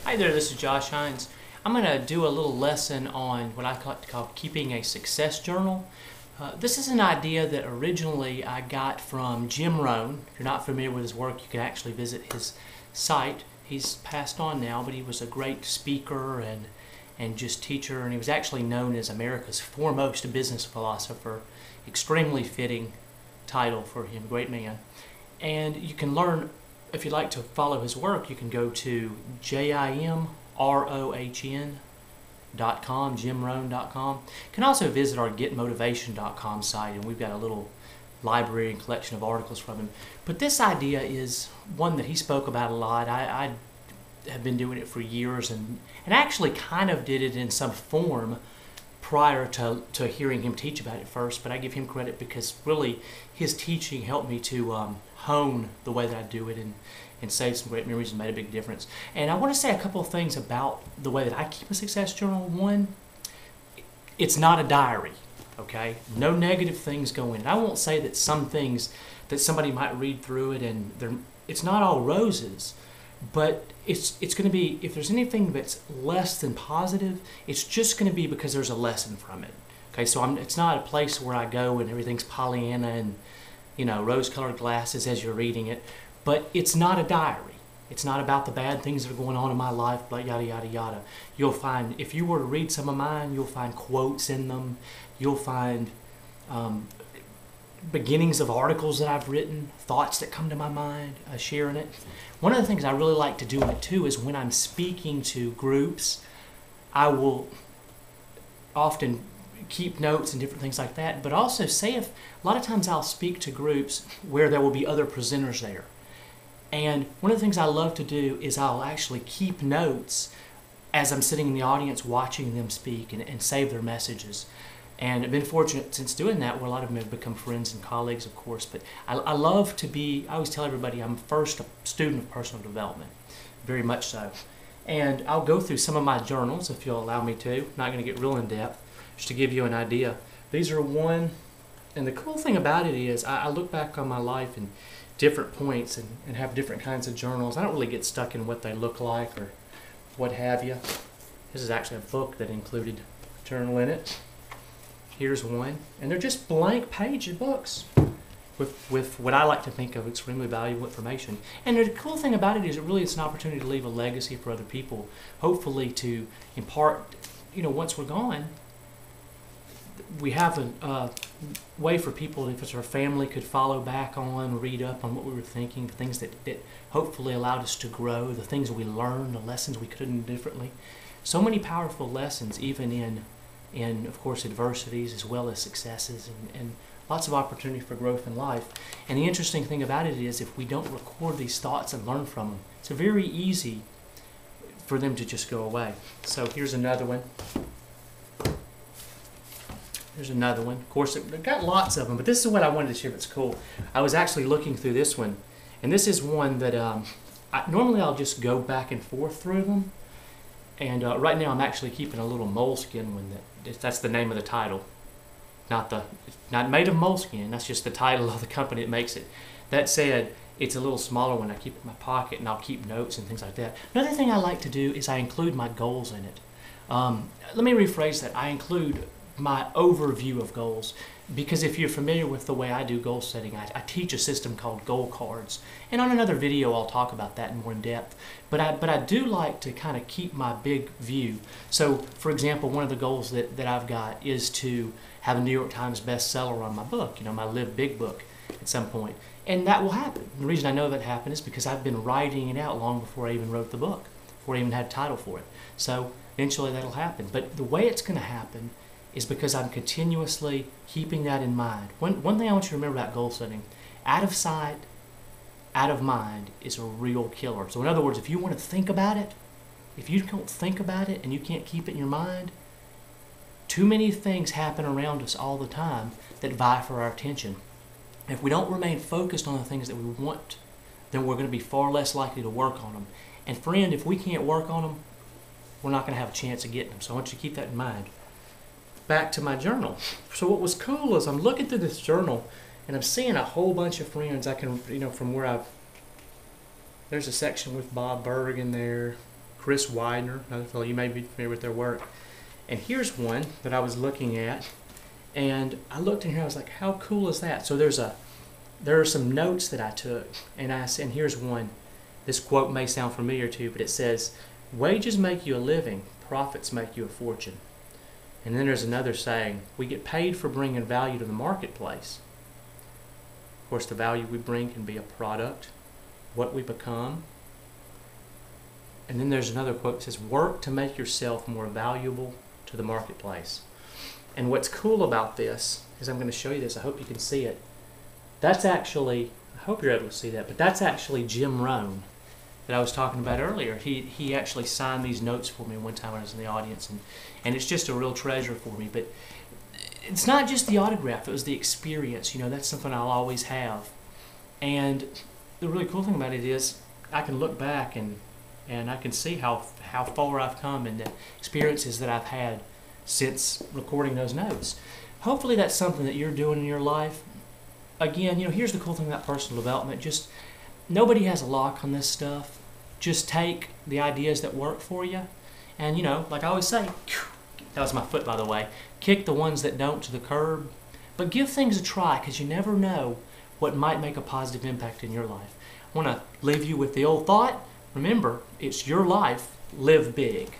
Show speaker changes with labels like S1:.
S1: Hi there, this is Josh Hinds. I'm going to do a little lesson on what I like to call keeping a success journal. This is an idea that originally I got from Jim Rohn. If you're not familiar with his work, you can actually visit his site. He's passed on now, but he was a great speaker and just teacher, and he was actually known as America's foremost business philosopher. Extremely fitting title for him, great man. And you can learn, if you'd like to follow his work, you can go to jimrohn.com, jimrohn.com. You can also visit our getmotivation.com site, and we've got a little library and collection of articles from him. But this idea is one that he spoke about a lot. I have been doing it for years, and actually kind of did it in some form prior to hearing him teach about it first, but I give him credit because really his teaching helped me to hone the way that I do it and save some great memories and made a big difference. And I want to say a couple of things about the way that I keep a success journal. One, it's not a diary, okay? No negative things go in it. I won't say that some things that somebody might read through it and it's not all roses, but it's going to be, if there's anything that's less than positive, it's just going to be because there's a lesson from it. Okay, so it's not a place where I go and everything's Pollyanna and, you know, rose-colored glasses as you're reading it, but it's not a diary. It's not about the bad things that are going on in my life, blah, yada, yada, yada. You'll find, if you were to read some of mine, you'll find quotes in them. You'll find beginnings of articles that I've written, thoughts that come to my mind, sharing it. One of the things I really like to do in it too is when I'm speaking to groups, I will often keep notes and different things like that, but also say if, a lot of times I'll speak to groups where there will be other presenters there. And one of the things I love to do is I'll actually keep notes as I'm sitting in the audience watching them speak and save their messages. And I've been fortunate since doing that, where a lot of them have become friends and colleagues, of course. But I love to be, I always tell everybody I'm first a student of personal development, very much so. And I'll go through some of my journals, if you'll allow me to. I'm not going to get real in depth, just to give you an idea. These are one, and the cool thing about it is I look back on my life and different points and have different kinds of journals. I don't really get stuck in what they look like or what have you. This is actually a book that included a journal in it. Here's one, and they're just blank page books with what I like to think of extremely valuable information. And the cool thing about it is it's an opportunity to leave a legacy for other people, hopefully to impart, you know, once we're gone, we have a way for people, if it's our family, could follow back on, read up on what we were thinking, the things that hopefully allowed us to grow, the things we learned, the lessons we could have done differently. So many powerful lessons, even in of course, adversities as well as successes, and lots of opportunity for growth in life. And the interesting thing about it is if we don't record these thoughts and learn from them, it's very easy for them to just go away. So here's another one. Here's another one. Of course, I've got lots of them, but this is what I wanted to share. It's cool. I was actually looking through this one, and this is one that normally I'll just go back and forth through them. And right now I'm actually keeping a little moleskin one that's the name of the title. It's not made of moleskin, that's just the title of the company that makes it. That said, it's a little smaller one I keep in my pocket, and I'll keep notes and things like that. Another thing I like to do is I include my goals in it. Let me rephrase that. I include my overview of goals, because if you're familiar with the way I do goal setting, I teach a system called goal cards, and on another video I'll talk about that more in depth. But I do like to kind of keep my big view. So, for example, one of the goals that I've got is to have a New York Times bestseller on my book, you know, my Live Big book at some point, and that will happen. The reason I know that happened is because I've been writing it out long before I even wrote the book, before I even had a title for it. So eventually that'll happen. But the way it's going to happen is because I'm continuously keeping that in mind. One thing I want you to remember about goal setting, out of sight, out of mind is a real killer. So in other words, if you want to think about it, if you don't think about it and you can't keep it in your mind, too many things happen around us all the time that vie for our attention. If we don't remain focused on the things that we want, then we're going to be far less likely to work on them. And friend, if we can't work on them, we're not going to have a chance of getting them. So I want you to keep that in mind. Back to my journal. So what was cool is I'm looking through this journal and I'm seeing a whole bunch of friends I can, you know, from where there's a section with Bob Berg in there, Chris Widener, another fellow, you may be familiar with their work. And here's one that I was looking at, and I looked in here, I was like, how cool is that? So there are some notes that I took, and here's one. This quote may sound familiar to you, but it says, wages make you a living, profits make you a fortune. And then there's another saying, we get paid for bringing value to the marketplace. Of course, the value we bring can be a product, what we become. And then there's another quote that says, work to make yourself more valuable to the marketplace. And what's cool about this is I'm going to show you this. I hope you can see it. That's actually, I hope you're able to see that, but that's actually Jim Rohn that I was talking about earlier. He actually signed these notes for me one time when I was in the audience, and it's just a real treasure for me. But it's not just the autograph, it was the experience. You know, that's something I'll always have. And the really cool thing about it is I can look back and I can see how far I've come and the experiences that I've had since recording those notes. Hopefully that's something that you're doing in your life. Again, you know, here's the cool thing about personal development. Just nobody has a lock on this stuff. Just take the ideas that work for you. And, you know, like I always say, that was my foot, by the way, kick the ones that don't to the curb. But give things a try, because you never know what might make a positive impact in your life. I want to leave you with the old thought. Remember, it's your life. Live big.